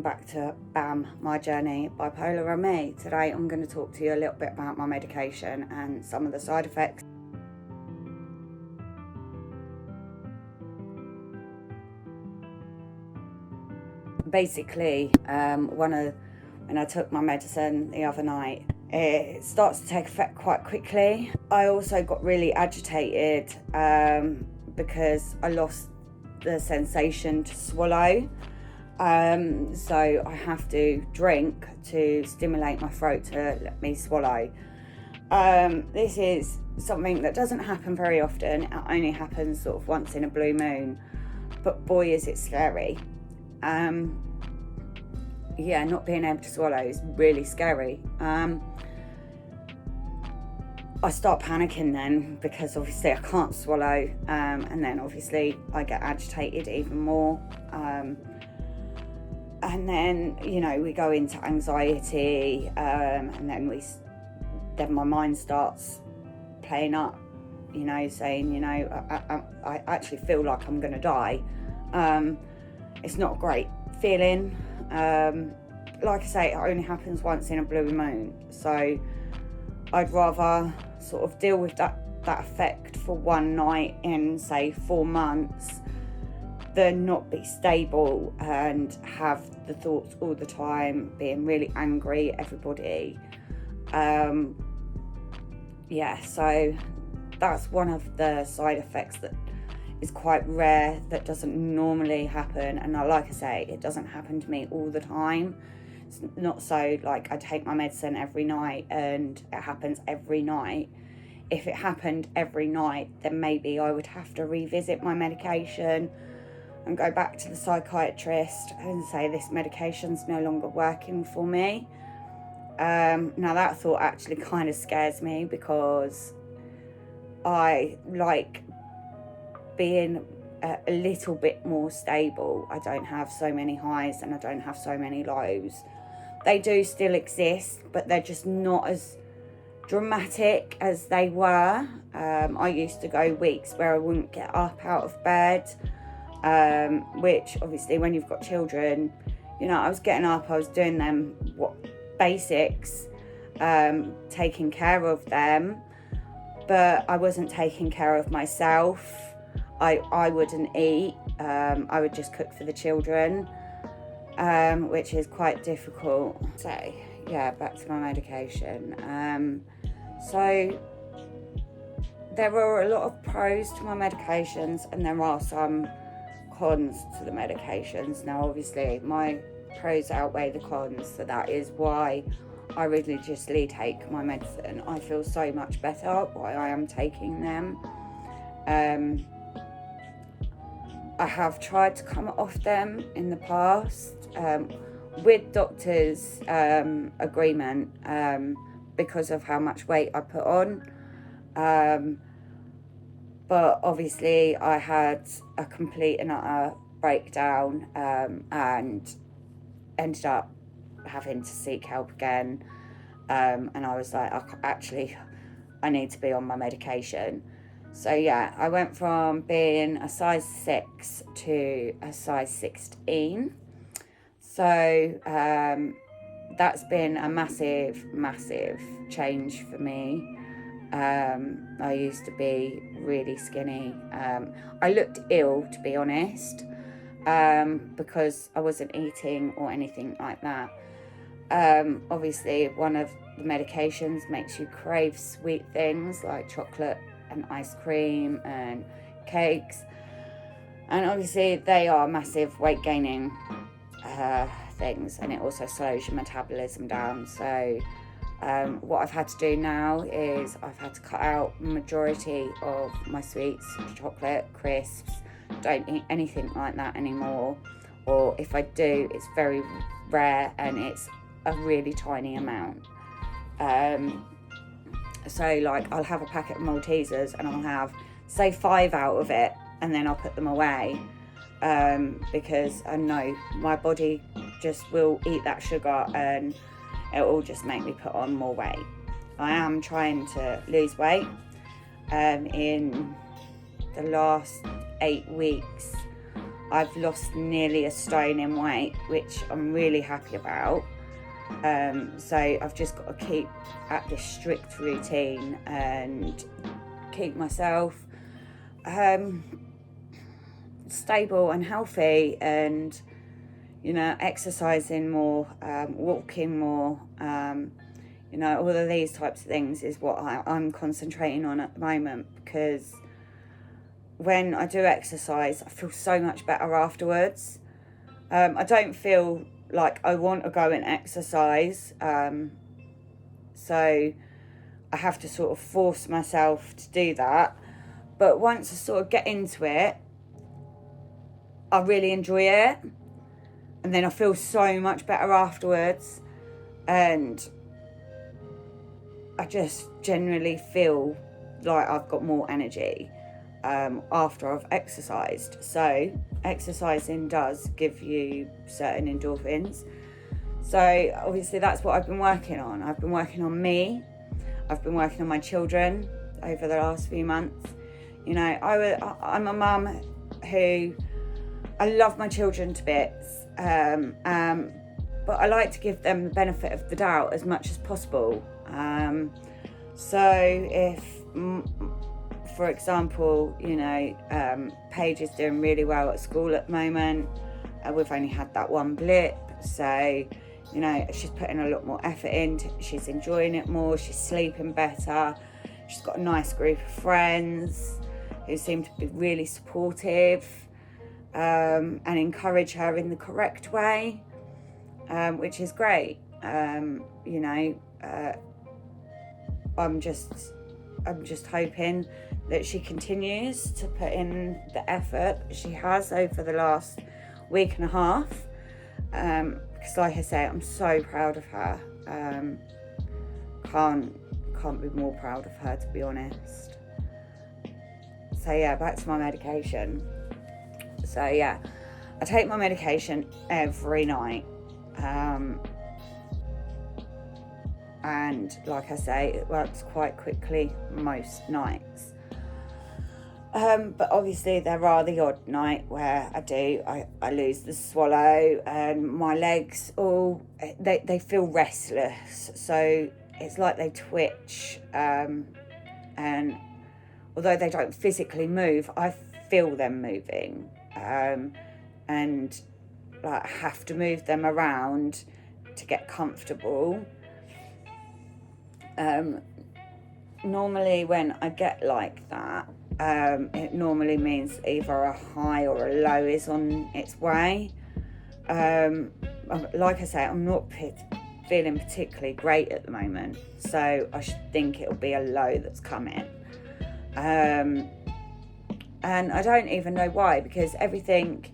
back to BAM, my journey, Bipolar And Me. Today I'm going to talk to you a little bit about my medication and some of the side effects. Basically, when I took my medicine the other night, it starts to take effect quite quickly. I also got really agitated because I lost the sensation to swallow. So I have to drink to stimulate my throat to let me swallow. This is something that doesn't happen very often. It only happens sort of once in a blue moon, but boy is it scary. Not being able to swallow is really scary. I start panicking then because obviously I can't swallow, and then obviously I get agitated even more. And then, we go into anxiety, and then my mind starts playing up, saying, I actually feel like I'm going to die. It's not a great feeling. Like I say, it only happens once in a blue moon. So I'd rather sort of deal with that effect for one night in, say, 4 months than not be stable and have the thoughts all the time, being really angry at everybody. So that's one of the side effects that is quite rare, that doesn't normally happen. And like I say, it doesn't happen to me all the time. It's not so like I take my medicine every night and it happens every night. If it happened every night, then maybe I would have to revisit my medication and go back to the psychiatrist and say this medication's no longer working for me. Now that thought actually kind of scares me because I like being a little bit more stable. I don't have so many highs and I don't have so many lows. They do still exist, but they're just not as dramatic as they were. I used to go weeks where I wouldn't get up out of bed, which obviously when you've got children, I was getting up, I was doing them basics, taking care of them, but I wasn't taking care of myself. I wouldn't eat, I would just cook for the children, which is quite difficult. So back to my medication. So there are a lot of pros to my medications and there are some cons to the medications. Now obviously my pros outweigh the cons, so that is why I religiously take my medicine. I feel so much better while I am taking them. I have tried to come off them in the past with doctors' agreement, because of how much weight I put on. But obviously I had a complete and utter breakdown, and ended up having to seek help again. And I was like, I need to be on my medication. So I went from being a size 6 to a size 16. So that's been a massive change for me. I used to be really skinny. I looked ill, to be honest, because I wasn't eating or anything like that. Obviously, one of the medications makes you crave sweet things like chocolate and ice cream and cakes. And obviously, they are massive weight gaining things, and it also slows your metabolism down. So what I've had to do now is I've had to cut out the majority of my sweets, chocolate, crisps. Don't eat anything like that anymore, or if I do, it's very rare and it's a really tiny amount. So like I'll have a packet of Maltesers and I'll have say 5 out of it and then I'll put them away, because I know my body just will eat that sugar and it will just make me put on more weight. I am trying to lose weight. In the last 8 weeks I've lost nearly a stone in weight, which I'm really happy about. So I've just got to keep at this strict routine and keep myself stable and healthy, and exercising more, walking more, all of these types of things is what I'm concentrating on at the moment, because when I do exercise I feel so much better afterwards. I don't feel like I want to go and exercise, so I have to sort of force myself to do that, but once I sort of get into it, I really enjoy it, and then I feel so much better afterwards, and I just generally feel like I've got more energy after I've exercised. So exercising does give you certain endorphins. So obviously that's what I've been working on. I've been working on me. I've been working on my children over the last few months. I'm a mum who, I love my children to bits, but I like to give them the benefit of the doubt as much as possible. So if, for example, Paige is doing really well at school at the moment, we've only had that one blip, so she's putting a lot more effort in, she's enjoying it more, she's sleeping better, she's got a nice group of friends who seem to be really supportive, and encourage her in the correct way, which is great. I'm just hoping that she continues to put in the effort that she has over the last week and a half, because like I say, I'm so proud of her. Can't be more proud of her, to be honest. So yeah, back to my medication. So yeah, I take my medication every night, and like I say, it works quite quickly most nights. But obviously there are the odd night where I lose the swallow, and my legs they feel restless, so it's like they twitch, and although they don't physically move, I feel them moving, and like I have to move them around to get comfortable. Normally when I get like that, it normally means either a high or a low is on its way. Like I say, I'm not feeling particularly great at the moment, so I should think it'll be a low that's coming. And I don't even know why, because everything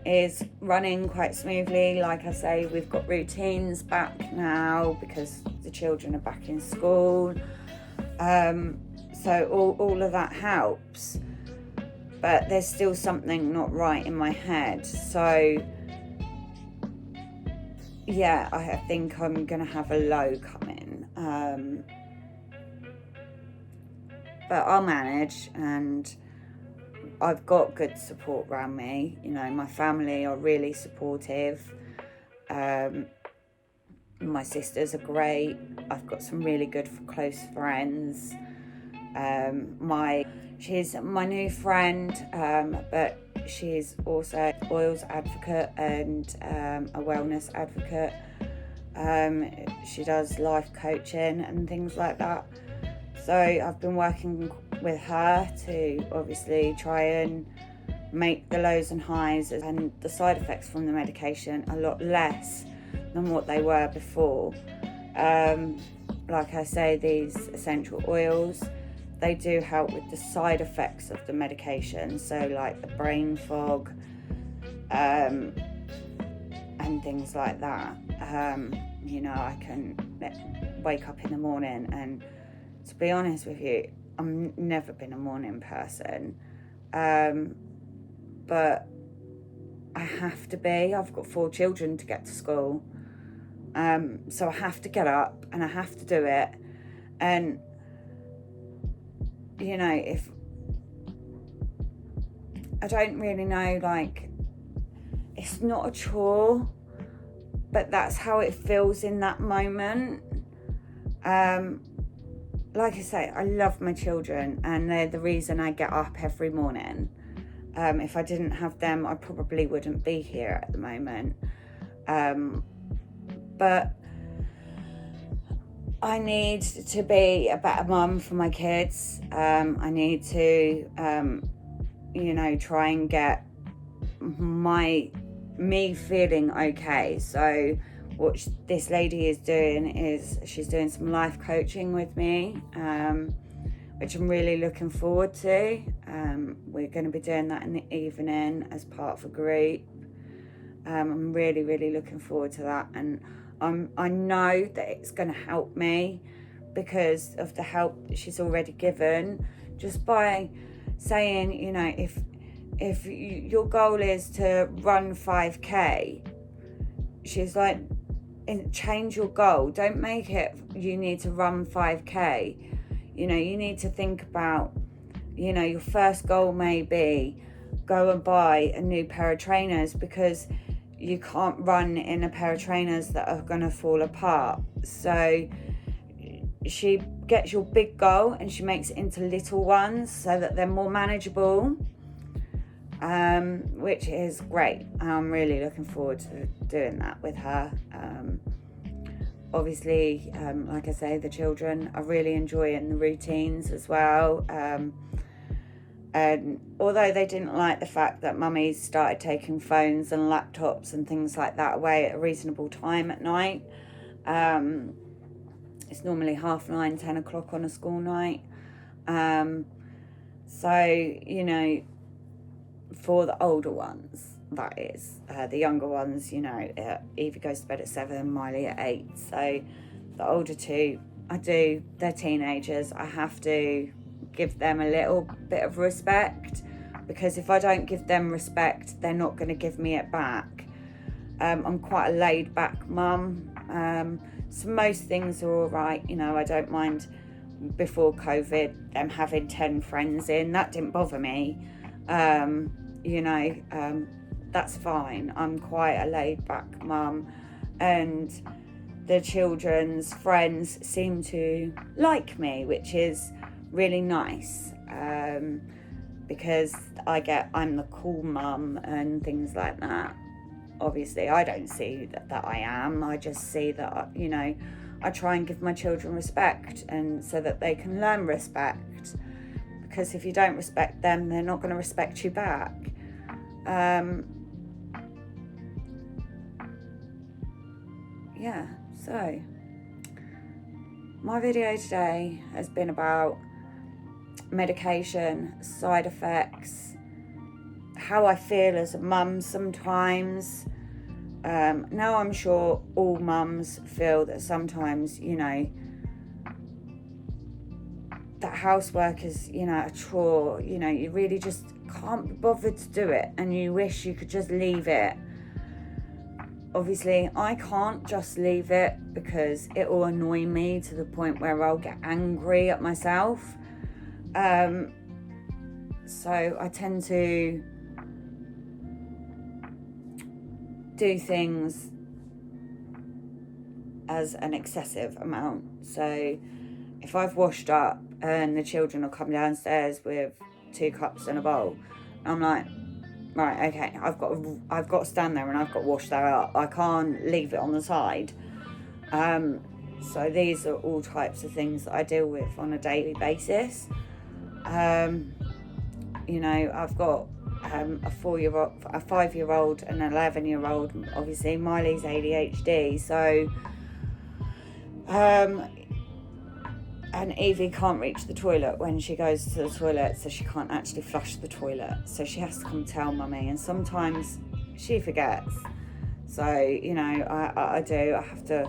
is running quite smoothly. Like I say, we've got routines back now because the children are back in school. So all of that helps, but there's still something not right in my head. So yeah, I think I'm gonna have a low coming, but I'll manage, and I've got good support around me. My family are really supportive. My sisters are great. I've got some really good close friends. She's my new friend, but she's also an oils advocate and a wellness advocate. She does life coaching and things like that. So I've been working with her to obviously try and make the lows and highs and the side effects from the medication a lot less than what they were before. Like I say, these essential oils, they do help with the side effects of the medication, so like the brain fog, and things like that. I can wake up in the morning, and to be honest with you, I've never been a morning person, but I have to be. I've got 4 children to get to school, so I have to get up and I have to do it. And if I don't really know, like, it's not a chore, but that's how it feels in that moment. Like I say, I love my children, and they're the reason I get up every morning. If I didn't have them, I probably wouldn't be here at the moment. But I need to be a better mum for my kids. I need to, try and get me feeling okay. So what this lady is doing is she's doing some life coaching with me, which I'm really looking forward to. We're going to be doing that in the evening as part of a group. I'm really, really looking forward to that, and I know that it's going to help me because of the help that she's already given, just by saying, if your goal is to run 5k, she's like, change your goal. Don't make it you need to run 5k. You need to think about, your first goal may be go and buy a new pair of trainers, because you can't run in a pair of trainers that are going to fall apart. So she gets your big goal and she makes it into little ones so that they're more manageable, which is great. I'm really looking forward to doing that with her. Obviously, like I say, the children are really enjoying the routines as well. And although they didn't like the fact that mummy started taking phones and laptops and things like that away at a reasonable time at night, it's normally 9:30, 10 o'clock on a school night. So, for the older ones, that is. The younger ones, Evie goes to bed at 7, Miley at 8. So the older two, they're teenagers. I have to give them a little bit of respect, because if I don't give them respect, they're not going to give me it back. I'm quite a laid back mum, so most things are all right. I don't mind. Before COVID, them having 10 friends in, that didn't bother me. That's fine. I'm quite a laid back mum, and the children's friends seem to like me, which is really nice, because I'm the cool mum and things like that. Obviously, I don't see that I am. I just see that, I try and give my children respect, and so that they can learn respect, because if you don't respect them, they're not going to respect you back. So my video today has been about medication, side effects, how I feel as a mum sometimes. Now I'm sure all mums feel that sometimes, that housework is, a chore. You really just can't be bothered to do it, and you wish you could just leave it. Obviously, I can't just leave it, because it will annoy me to the point where I'll get angry at myself. So I tend to do things as an excessive amount. So if I've washed up and the children will come downstairs with 2 cups and a bowl, I'm like, right, okay, I've got to stand there and I've got to wash that up. I can't leave it on the side. So these are all types of things that I deal with on a daily basis. I've got a 4-year-old, a 5-year-old, and an 11-year-old. Obviously, Miley's ADHD, so and Evie can't reach the toilet when she goes to the toilet, so she can't actually flush the toilet. So she has to come tell mummy, and sometimes she forgets. So, I have to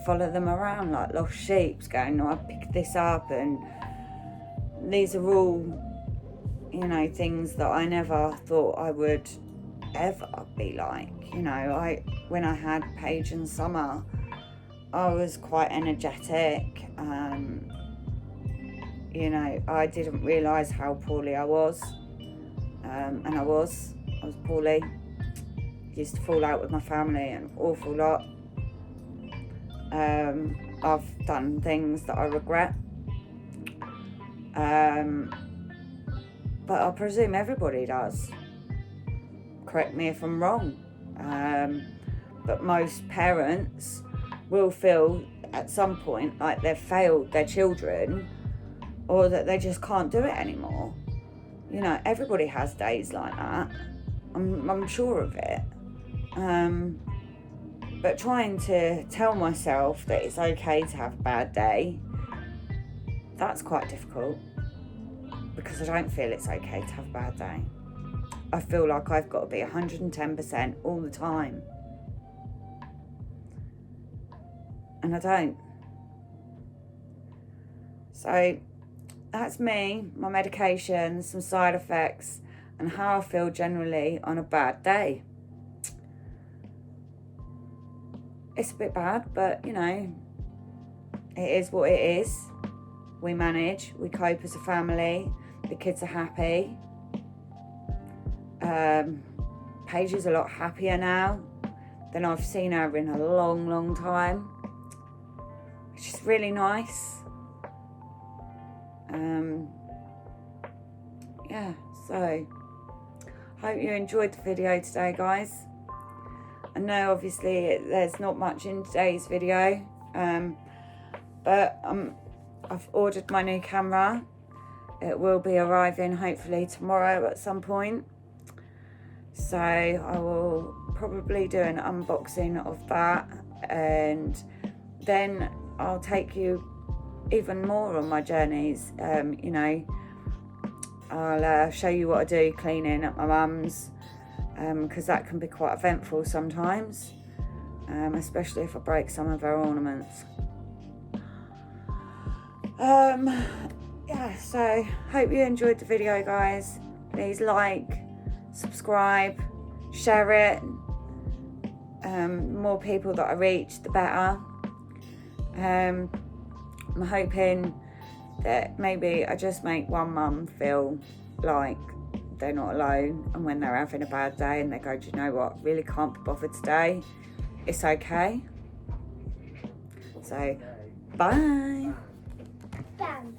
follow them around like lost sheep, going, no, I picked this up, and these are all, things that I never thought I would ever be like. When I had Paige and Summer, I was quite energetic. I didn't realise how poorly I was. And I was poorly. used to fall out with my family an awful lot. I've done things that I regret. But I presume everybody does. Correct me if I'm wrong. But most parents will feel at some point like they've failed their children, or that they just can't do it anymore. You know, everybody has days like that. I'm sure of it. But trying to tell myself that it's okay to have a bad day, that's quite difficult, because I don't feel it's okay to have a bad day. I feel like I've got to be 110% all the time. And I don't. So that's me, my medication, some side effects, and how I feel generally on a bad day. It's a bit bad, but you know, it is what it is. We manage, we cope as a family, the kids are happy. Paige is a lot happier now than I've seen her in a long, long time, which is really nice. Yeah, so hope you enjoyed the video today, guys. I know obviously there's not much in today's video, but I've ordered my new camera. It will be arriving hopefully tomorrow at some point. So I will probably do an unboxing of that, and then I'll take you even more on my journeys. You know, I'll show you what I do cleaning at my mum's, because that can be quite eventful sometimes, especially if I break some of her ornaments. Yeah, so hope you enjoyed the video, guys. Please like, subscribe, share it. More people that I reach, the better. I'm hoping that maybe I just make one mum feel like they're not alone, and when they're having a bad day and they go, do you know what, really can't be bothered today, it's okay. So bye. Bam.